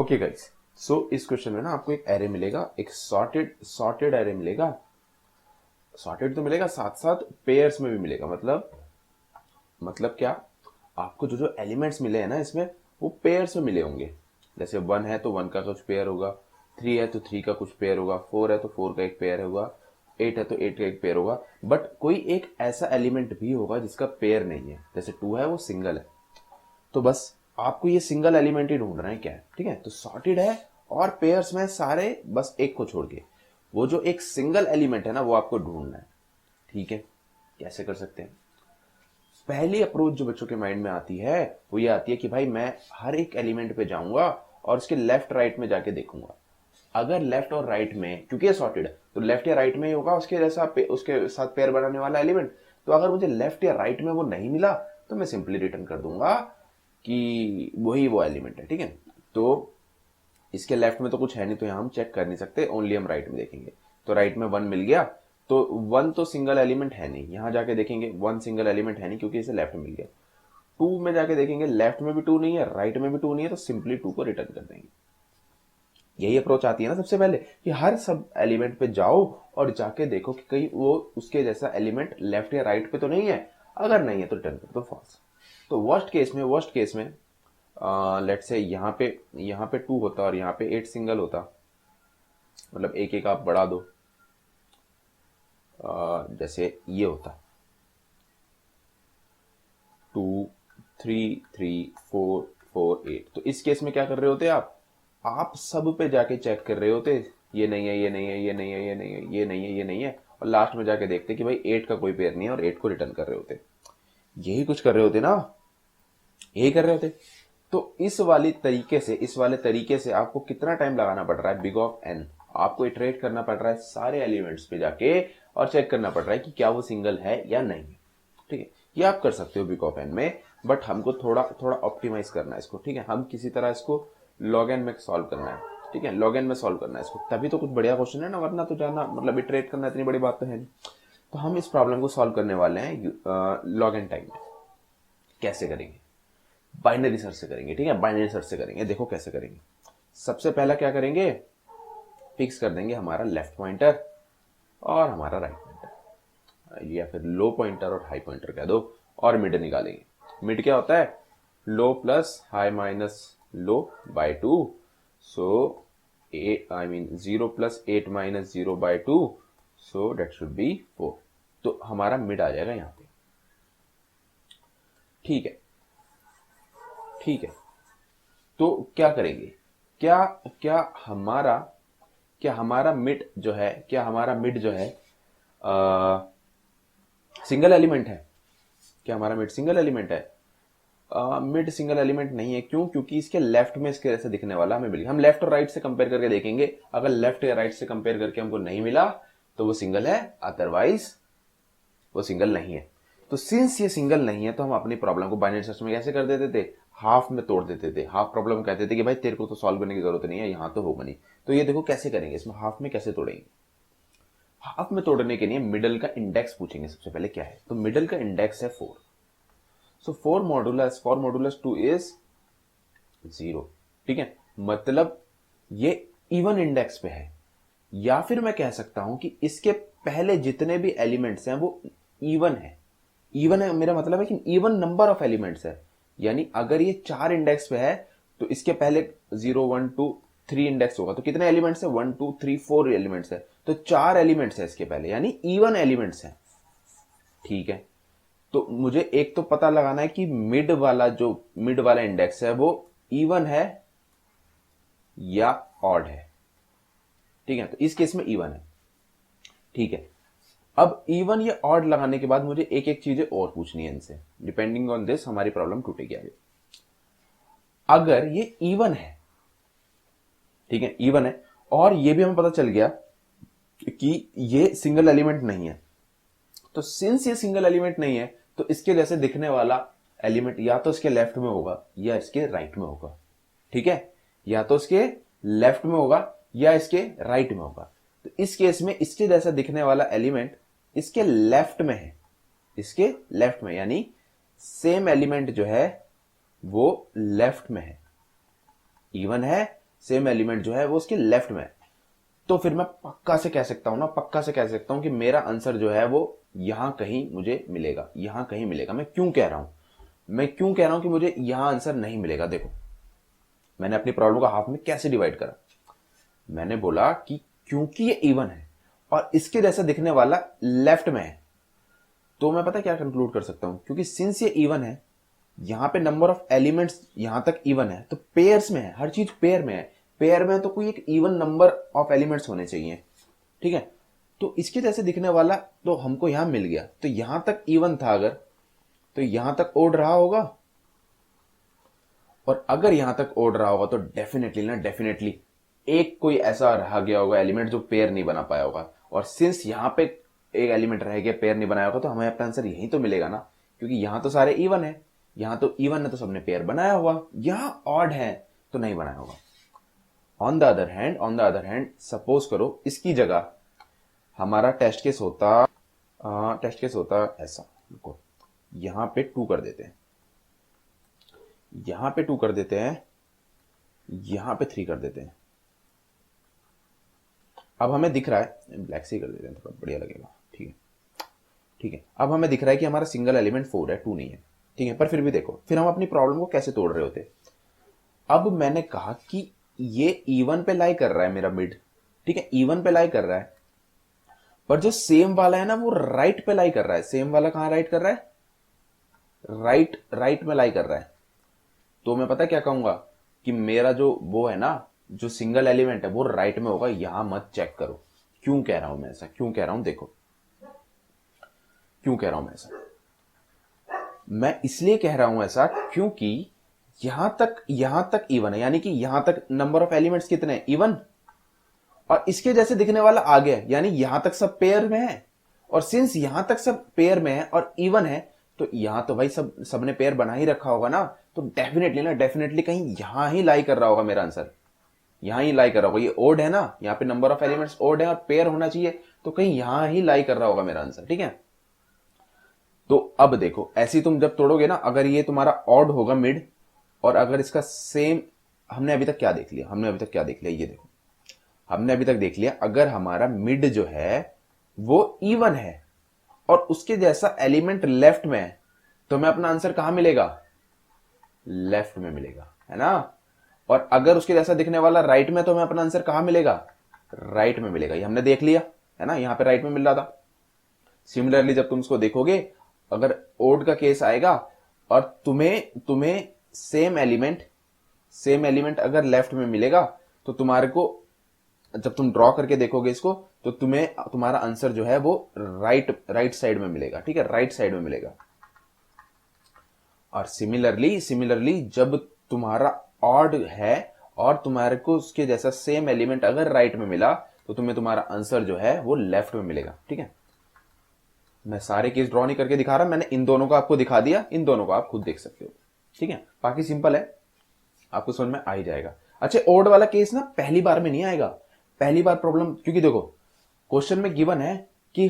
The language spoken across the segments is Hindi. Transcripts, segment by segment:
ओके गाइस, सो इस क्वेश्चन में ना आपको एक एरे मिलेगा, एक सॉर्टेड एरे मिलेगा। सॉर्टेड तो मिलेगा, साथ साथ पेयर्स में भी मिलेगा। मतलब क्या, आपको जो जो एलिमेंट्स मिले हैं ना इसमें, वो पेयर्स में मिले होंगे। जैसे 1 है तो 1 का कुछ पेयर होगा, 3 है तो 3 का कुछ पेयर होगा, 4 है तो 4 का एक पेयर होगा, 8 है तो 8 का एक पेयर होगा। बट कोई एक ऐसा एलिमेंट भी होगा जिसका पेयर नहीं है। जैसे 2 है, वो सिंगल है। तो बस आपको ये सिंगल एलिमेंट ही ढूंढना है क्या है, ठीक है। तो सॉर्टेड है और पेयर्स में सारे, बस एक को छोड़ के वो जो एक सिंगल एलिमेंट है ना, वो आपको ढूंढना है, ठीक है। कैसे कर सकते हैं? पहली अप्रोच जो बच्चों के माइंड में आती है वो ये आती है कि भाई मैं हर एक एलिमेंट पे जाऊंगा और उसके लेफ्ट राइट में जाके देखूंगा। अगर लेफ्ट और राइट में, क्योंकि ये सॉर्टेड है तो लेफ्ट या राइट में ही होगा उसके जैसा उसके साथ पेयर बनाने वाला एलिमेंट। तो अगर मुझे लेफ्ट या राइट में वो नहीं मिला तो मैं सिंपली रिटर्न कर दूंगा कि वही वो एलिमेंट है, ठीक है। तो इसके लेफ्ट में तो कुछ है नहीं, तो यहां हम चेक कर नहीं सकते, ओनली हम राइट में देखेंगे। तो राइट में 1 मिल गया, तो 1 तो सिंगल एलिमेंट है नहीं, यहां जाके देखेंगे 1 सिंगल एलिमेंट है नहीं क्योंकि इसे लेफ्ट में मिल गया। 2 में जाके देखेंगे, लेफ्ट में भी 2 नहीं है, राइट में भी 2 नहीं है, तो सिंपली 2 को रिटर्न कर देंगे। यही अप्रोच आती है ना सबसे पहले, कि हर सब एलिमेंट पे जाओ और जाके देखो कि कहीं वो उसके जैसा एलिमेंट लेफ्ट या राइट पे तो नहीं है। अगर नहीं है तो रिटर्न कर दो फॉल्स। तो वर्स्ट केस में लेट्स से यहाँ पे 2 होता और यहाँ पे 8 सिंगल होता। मतलब एक एक आप बढ़ा दो, जैसे ये होता 2 3 3 4 4 8। तो इस केस में क्या कर रहे होते आप सब पे जाके चेक कर रहे होते, ये नहीं है, ये नहीं है, ये नहीं है, ये नहीं है, ये नहीं है, ये नहीं है, और लास्ट में जाके देखते कि भाई 8 का कोई पेयर नहीं है और 8 को रिटर्न कर रहे होते। यही कुछ कर रहे होते ना, यही कर रहे होते। तो इस वाले तरीके से आपको कितना टाइम लगाना पड़ रहा है? Big of n. आपको इटरेट करना पड़ रहा है सारे एलिमेंट्स पे जाके और चेक करना पड़ रहा है कि क्या वो सिंगल है या नहीं, ठीक है। ये आप कर सकते हो बिग ऑफ एन में, बट हमको थोड़ा थोड़ा ऑप्टिमाइज करना है इसको, ठीक है। हम किसी तरह इसको लॉग एन में सॉल्व करना है, ठीक है। लॉग एन में सॉल्व करना है इसको, तभी तो कुछ बढ़िया क्वेश्चन है ना, वरना तो जाना मतलब इटरेट करना इतनी बड़ी बात तो है नहीं। तो हम इस प्रॉब्लम को सॉल्व करने वाले हैं लॉग एन टाइम में। कैसे करेंगे? बाइनरी सर्च से करेंगे, ठीक है। बाइनरी सर्च से करेंगे। देखो कैसे करेंगे। सबसे पहला क्या करेंगे, फिक्स कर देंगे हमारा लेफ्ट पॉइंटर और हमारा राइट पॉइंटर, या फिर लो पॉइंटर और हाई पॉइंटर कह दो, और मिड निकालेंगे। मिड क्या होता है? Low plus high minus low by 2। So 0 plus 8 minus 0 by 2, so that should be 4। तो हमारा मिड आ जाएगा यहां पे, ठीक है, ठीक है। तो क्या करेंगे? क्या क्या हमारा क्या हमारा मिड जो है, सिंगल एलिमेंट है? क्या हमारा मिड सिंगल एलिमेंट है? मिड सिंगल एलिमेंट नहीं है। क्यों? क्योंकि इसके लेफ्ट में इसके जैसे दिखने वाला हमें मिल गया। हम लेफ्ट और राइट से कंपेयर करके देखेंगे, अगर लेफ्ट या राइट से कंपेयर करके हमको नहीं मिला तो वो सिंगल है, अदरवाइज वो सिंगल नहीं है। तो सिंस ये सिंगल नहीं है तो हम अपनी प्रॉब्लम को बाइनरी सर्च में कैसे कर देते थे? हाफ में तोड़ देते थे। हाफ प्रॉब्लम कहते थे कि भाई तेरे को तो सॉल्व करने की जरूरत नहीं है, यहां तो होगा नहीं। तो ये देखो कैसे करेंगे, इसमें हाफ में कैसे तोड़ेंगे। हाफ में तोड़ने के लिए मिडल का इंडेक्स पूछेंगे सबसे पहले क्या है। तो मिडल का इंडेक्स है 4। सो 4 मॉडुलस 2 इज 0, ठीक है। मतलब ये इवन इंडेक्स पे है। या फिर मैं कह सकता हूं कि इसके पहले जितने भी एलिमेंट्स हैं वो इवन है। इवन है मेरा मतलब है कि इवन नंबर ऑफ एलिमेंट्स है। यानी अगर ये 4 इंडेक्स पे है तो इसके पहले 0 1 2 3 इंडेक्स होगा। तो कितने एलिमेंट्स है? 1 2 3 4 एलिमेंट्स है। तो 4 एलिमेंट्स है इसके पहले, यानी इवन एलिमेंट्स है, ठीक है। तो मुझे एक तो पता लगाना है कि मिड वाला इंडेक्स है वो इवन है या ऑड है, ठीक है। तो इस केस में इवन है, ठीक है। अब इवन या ऑड लगाने के बाद मुझे एक एक चीजें और पूछनी है इनसे। डिपेंडिंग ऑन दिस हमारी प्रॉब्लम टूटेगी आगे। अगर ये इवन है, ठीक है, इवन है, और ये भी हमें पता चल गया कि ये सिंगल एलिमेंट नहीं है, तो सिंस ये सिंगल एलिमेंट नहीं है तो इसके जैसे दिखने वाला एलिमेंट या तो इसके लेफ्ट में होगा या इसके राइट में होगा, ठीक है। या तो इसके लेफ्ट में होगा या इसके राइट में होगा। तो इस केस में इसके जैसा दिखने वाला एलिमेंट इसके लेफ्ट में है, इसके लेफ्ट में, यानी सेम एलिमेंट जो है वो लेफ्ट में है, इवन है, सेम एलिमेंट जो है वो उसके लेफ्ट में है, तो फिर मैं पक्का से कह सकता हूं ना, पक्का से कह सकता हूं कि मेरा आंसर जो है वो यहां कहीं मुझे मिलेगा, यहां कहीं मिलेगा। मैं क्यों कह रहा हूं, मैं क्यों कह रहा हूं कि मुझे यहां आंसर नहीं मिलेगा? देखो मैंने अपनी प्रॉब्लम को हाफ में कैसे डिवाइड करा। मैंने बोला कि क्योंकि ये इवन है और इसके जैसा दिखने वाला लेफ्ट में है, तो मैं पता क्या कंक्लूड कर सकता हूं, क्योंकि सिंस ये इवन है, यहां पे नंबर ऑफ एलिमेंट्स यहां तक इवन है, तो पेयर्स में है, हर चीज पेयर में है, पेयर में है तो कोई एक इवन नंबर ऑफ एलिमेंट्स होने चाहिए, ठीक है। तो इसके जैसे दिखने वाला तो हमको यहां मिल गया, तो यहां तक इवन था अगर, तो यहां तक ओड रहा होगा, और अगर यहां तक ओड रहा होगा तो डेफिनेटली ना, डेफिनेटली एक कोई ऐसा रह गया होगा एलिमेंट जो पेयर नहीं बना पाया होगा, और सिंस यहां पे एक एलिमेंट रह गया पेयर नहीं बनाया होगा, तो हमें अपना आंसर यही तो मिलेगा ना, क्योंकि यहां तो सारे इवन है, यहां तो इवन है तो सबने पेयर बनाया हुआ, यहां ऑड है तो नहीं बनाया होगा। On the other hand, on the other hand suppose करो इसकी जगह हमारा टेस्ट केस होता ऐसा, रुको यहां पे 2 कर देते हैं, यहां पे 2 कर देते हैं, यहां पे 3 कर देते हैं। अब हमें दिख रहा है, ब्लैक से कर देते हैं थोड़ा बढ़िया लगेगा, ठीक है ठीक है। अब हमें दिख रहा है कि हमारा सिंगल एलिमेंट 4 है, 2 नहीं है, ठीक है। पर फिर भी देखो, फिर हम अपनी प्रॉब्लम को कैसे तोड़ रहे होते। अब मैंने कहा कि ये इवन पे लाई कर रहा है मेरा मिड, ठीक है, इवन पे लाई कर रहा है, पर जो सेम वाला है ना वो राइट पे लाई कर रहा है। सेम वाला कहां राइट कर रहा है? राइट, राइट में लाई कर रहा है। तो मैं पता क्या कहूंगा कि मेरा जो वो है ना, जो सिंगल एलिमेंट है वो राइट में होगा, यहां मत चेक करो। क्यों कह रहा हूं मैं ऐसा, क्यों कह रहा हूं? देखो क्यों कह रहा हूं मैं ऐसा, मैं इसलिए कह रहा हूं ऐसा क्योंकि यहां तक इवन है, यानी कि यहां तक नंबर ऑफ एलिमेंट्स कितने हैं? इवन, और इसके जैसे दिखने वाला आ गया, यानी यहां तक सब पेयर में है, और सिंस यहां तक सब पेयर में है और इवन है, तो यहां तो भाई सबने पेयर बना ही रखा होगा ना, तो डेफिनेटली ना, डेफिनेटली कहीं यहां ही लाई कर रहा होगा मेरा आंसर, यहां ही लाई कर रहा होगा। ये ओड है ना, यहाँ पे नंबर ऑफ एलिमेंट्स ओड है और पेयर होना चाहिए, तो कहीं यहां ही लाई कर रहा होगा मेरा आंसर, ठीक है। तो अब देखो, ऐसी तुम जब तोड़ोगे ना, अगर ये तुम्हारा ऑड होगा मिड, और अगर इसका सेम, हमने अभी तक क्या देख लिया, हमने अभी तक क्या देख लिया, ये देखो, हमने अभी तक देख लिया अगर हमारा मिड जो है वो इवन है और उसके जैसा एलिमेंट लेफ्ट में है, तो मैं अपना आंसर कहां मिलेगा? लेफ्ट में मिलेगा, है ना। और अगर उसके जैसा दिखने वाला राइट में, तो मैं अपना आंसर कहां मिलेगा? राइट में मिलेगा। ये हमने देख लिया, है ना, यहां पे राइट में मिल रहा था। सिमिलरली जब तुम इसको देखोगे, अगर ओड का केस आएगा और तुम्हें तुम्हें सेम एलिमेंट अगर लेफ्ट में मिलेगा, तो तुम्हारे को जब तुम ड्रॉ करके देखोगे इसको, तो तुम्हें तुम्हारा आंसर जो है वो राइट साइड में मिलेगा, ठीक है, राइट साइड में मिलेगा। और सिमिलरली जब तुम्हारा ऑड है और तुम्हारे को उसके जैसा सेम एलिमेंट अगर राइट में मिला, तो तुम्हें तुम्हारा आंसर जो है वो लेफ्ट में मिलेगा, ठीक है। मैं सारे केस ड्रॉ नहीं करके दिखा रहा, मैंने इन दोनों को आपको दिखा दिया, इन दोनों को आप खुद देख सकते हो, ठीक है। बाकी सिंपल है, आपको समझ में आ ही जाएगा। अच्छा, ओड वाला केस ना पहली बार में नहीं आएगा, पहली बार प्रॉब्लम, क्योंकि देखो क्वेश्चन में गिवन है कि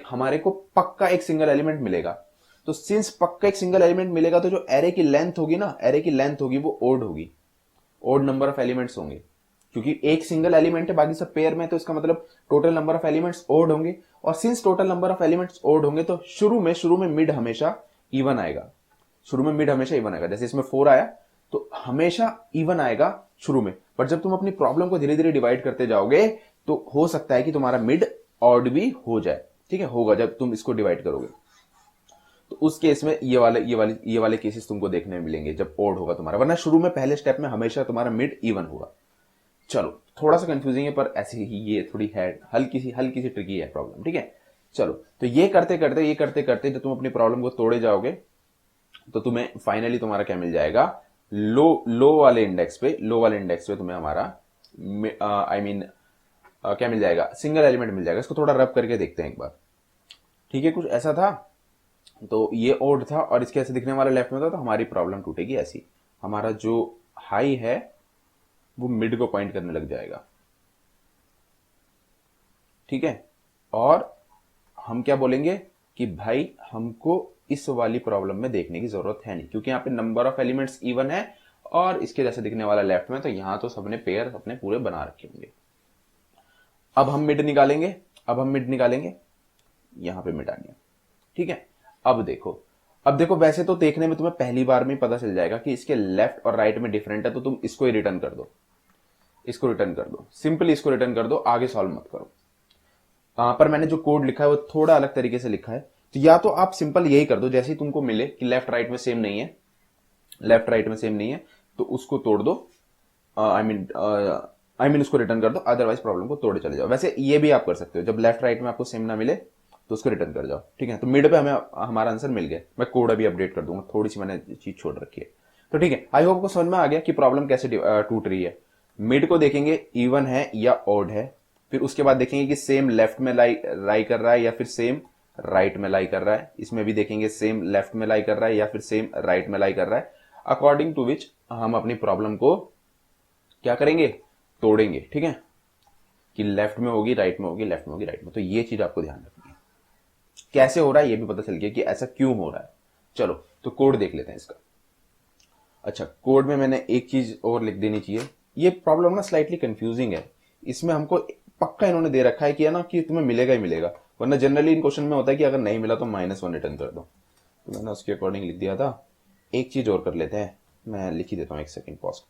हमारे को पक्का एक सिंगल एलिमेंट मिलेगा, तो सिंस पक्का एक सिंगल एलिमेंट मिलेगा, तो जो एरे की लेंथ होगी ना, एरे की लेंथ होगी वो ओड होगी, ओड नंबर ऑफ एलिमेंट्स होंगे, क्योंकि एक सिंगल एलिमेंट है बाकी सब पेयर में, तो इसका मतलब total number of elements odd होंगे। और since total number of elements odd होंगे, तो शुरू में मिड हमेशा इवन आएगा, शुरू में मिड हमेशा इवन आएगा। जैसे इसमें 4 आया तो हमेशा इवन आएगा शुरू में, पर जब तुम अपनी प्रॉब्लम को धीरे धीरे डिवाइड करते जाओगे, तो हो सकता है कि तुम्हारा मिड ऑड भी हो जाए, ठीक है, होगा जब तुम इसको डिवाइड करोगे। तो उस केस में ये वाले केसेस तुमको देखने में मिलेंगे जब ओड होगा तुम्हारा, वरना शुरू में पहले स्टेप में हमेशा तुम्हारा मिड इवन होगा। चलो, थोड़ा सा कंफ्यूजिंग है, पर ऐसी ही ये थोड़ी है, हल्की सी ट्रिकी है प्रॉब्लम, ठीक है। चलो, तो ये करते करते जब तुम अपनी प्रॉब्लम को तोड़े जाओगे, तो तुम्हें फाइनली तुम्हारा क्या मिल जाएगा? लो वाले इंडेक्स पे तुम्हें हमारा क्या मिल जाएगा? सिंगल एलिमेंट मिल जाएगा। इसको थोड़ा रब करके देखते हैं एक बार, ठीक है। कुछ ऐसा था, तो ये ओड था और इसके ऐसे दिखने वाला लेफ्ट में था, तो हमारी प्रॉब्लम टूटेगी ऐसी, हमारा जो हाई है वो मिड को पॉइंट करने लग जाएगा, ठीक है। और हम क्या बोलेंगे कि भाई हमको इस वाली प्रॉब्लम में देखने की जरूरत है नहीं, क्योंकि यहाँ पे नंबर ऑफ एलिमेंट्स इवन है और इसके जैसे दिखने वाला लेफ्ट में, तो यहां तो सबने पेयर अपने पूरे बना रखे होंगे। अब हम मिड निकालेंगे, यहां पे मिड आ गया, ठीक है। अब देखो वैसे तो देखने में तुम्हें पहली बार में पता चल जाएगा कि इसके लेफ्ट और राइट में डिफरेंट है, तो तुम इसको ही रिटर्न कर दो, सिंपली इसको रिटर्न कर दो, आगे सॉल्व मत करो। पर मैंने जो कोड लिखा है वो थोड़ा अलग तरीके से लिखा है, तो या तो आप सिंपल यही कर दो, जैसे ही तुमको मिले कि लेफ्ट राइट में सेम नहीं है, तो उसको तोड़ दो, आई मीन उसको रिटर्न कर दो, अदरवाइज प्रॉब्लम को तोड़े चले जाओ। वैसे ये भी आप कर सकते हो, जब लेफ्ट राइट में आपको सेम ना मिले तो उसको रिटर्न कर जाओ, ठीक है। तो मिड पे हमें हमारा आंसर मिल गया, मैं कोड अभी अपडेट कर दूंगा, थोड़ी सी मैंने चीज छोड़ रखी है। तो ठीक है, आई होप को समझ में आ गया कि प्रॉब्लम कैसे टूट रही है। मिड को देखेंगे इवन है या ऑड है, फिर उसके बाद देखेंगे कि सेम लेफ्ट में लाई कर रहा है या फिर सेम राइट में लाई कर रहा है। इसमें भी देखेंगे सेम लेफ्ट में लाई कर रहा है या फिर सेम राइट में लाई कर रहा है, अकॉर्डिंग टू विच हम अपनी प्रॉब्लम को क्या करेंगे, तोड़ेंगे, ठीक है। कि लेफ्ट में होगी, राइट में होगी, लेफ्ट में होगी, राइट में। तो ये चीज आपको ध्यान रखनी है। कैसे हो रहा है ये भी पता चल गया कि ऐसा क्यों हो रहा है। चलो तो कोड देख लेते हैं इसका। अच्छा, कोड में मैंने एक चीज और लिख देनी चाहिए, ये प्रॉब्लम ना स्लाइटली कंफ्यूजिंग है। इसमें हमको पक्का इन्होंने दे रखा है कि है ना कि तुम्हें मिलेगा ही मिलेगा, वरना जनरली इन क्वेश्चन में होता है कि अगर नहीं मिला तो -1 रिटर्न कर दो। तो मैंने उसके अकॉर्डिंग लिख दिया था। एक चीज और कर लेते हैं, मैं लिख ही देता हूँ, एक सेकेंड पॉज।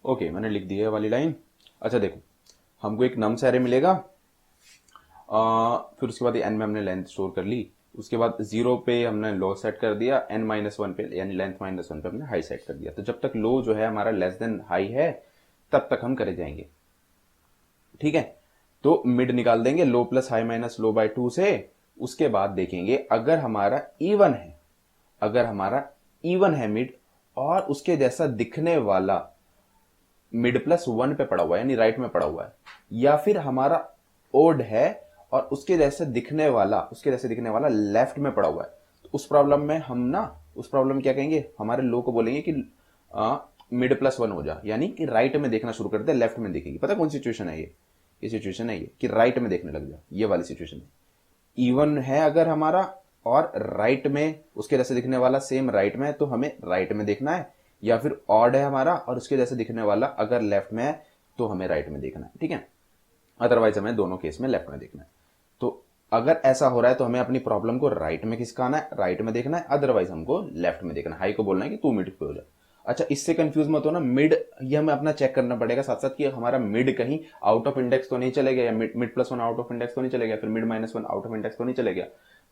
ओके, मैंने लिख दी है वाली लाइन। अच्छा देखो, हमको एक नम्स एरे मिलेगा, फिर उसके बाद एन में हमने लेंथ स्टोर कर ली, उसके बाद 0 पे हमने लो सेट कर दिया, n-1 पे यानी लेंथ -1 पे हमने हाई सेट कर दिया। तो जब तक लो जो है हमारा लेस देन हाई है तब तक हम करे जाएंगे, ठीक है। तो मिड निकाल देंगे लो plus high minus low by 2 से। उसके बाद देखेंगे अगर हमारा इवन है मिड और उसके जैसा दिखने वाला मिड प्लस 1 पे पड़ा हुआ है यानी राइट में पड़ा हुआ है, या फिर हमारा ओड है और उसके जैसे दिखने वाला लेफ्ट में पड़ा हुआ है, तो उस प्रॉब्लम में क्या कहेंगे, हमारे लो को बोलेंगे कि मिड प्लस 1 हो जा, यानी कि राइट में देखना शुरू कर दे, लेफ्ट में देखेगी। पता कौन सिचुएशन है ये सिचुएशन है ये कि राइट में देखने लग जा, ये वाली सिचुएशन है। इवन है अगर हमारा और राइट में उसके जैसे दिखने वाला सेम राइट में है, तो हमें राइट में देखना है, या फिर ऑड है हमारा और उसके जैसे दिखने वाला अगर लेफ्ट में है तो हमें राइट में देखना है, ठीक है। अदरवाइज हमें दोनों केस में लेफ्ट में देखना है। तो अगर ऐसा हो रहा है तो हमें अपनी प्रॉब्लम को राइट में खिसकाना है, राइट में देखना है, अदरवाइज हमको लेफ्ट में देखना है। हाई को बोलना है कि तू मिड पे हो जा। अच्छा, इससे कंफ्यूज मत हो ना, मिड ये हमें अपना चेक करना पड़ेगा साथ साथ कि हमारा मिड कहीं आउट ऑफ इंडेक्स तो नहीं चले गया, या mid plus 1 out of index तो नहीं चले गया, फिर मिड -1 आउट ऑफ इंडेक्स तो नहीं चले गया।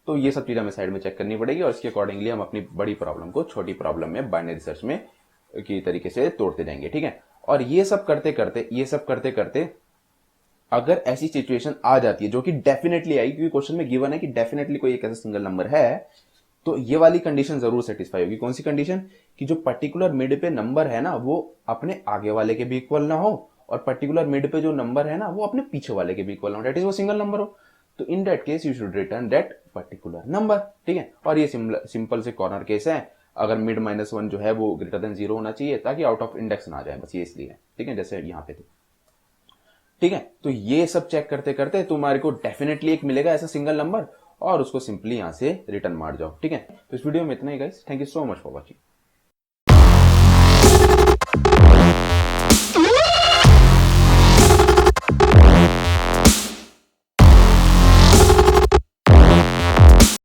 तो ये सब चीज हमें साइड में चेक करनी पड़ेगी और इसके अकॉर्डिंगली हम अपनी बड़ी प्रॉब्लम को छोटी प्रॉब्लम में बाइनरी सर्च में की तरीके से तोड़ते जाएंगे, ठीक है। और ये सब करते करते अगर ऐसी सिचुएशन आ जाती है, जो कि डेफिनेटली आई, क्योंकि क्वेश्चन में गिवन है कि डेफिनेटली कोई एक ऐसा सिंगल नंबर है, तो ये वाली कंडीशन जरूर सेटिस्फाई होगी। कौन सी कंडीशन, कि जो पर्टिकुलर मिड पे नंबर है ना वो अपने आगे वाले के भी इक्वल ना हो, और पर्टिकुलर मिड पे जो नंबर है ना वो अपने पीछे वाले के भी इक्वल ना हो, डेट इज वो सिंगल नंबर हो। तो in that case you should return that particular number, ठीक है। और ये सिंपल से कॉर्नर केस है, अगर मिड -1 जो है वो ग्रेटर देन 0 होना चाहिए ताकि आउट ऑफ इंडेक्स ना आ जाए, बस ये इसलिए, ठीक है, जैसे यहाँ पे थे, ठीक है। तो ये सब चेक करते करते तुम्हारे को डेफिनेटली एक मिलेगा ऐसा सिंगल नंबर, और उसको सिंपली यहां से रिटर्न मार जाओ, ठीक है। तो इस वीडियो में इतना ही guys, thank you so much for watching.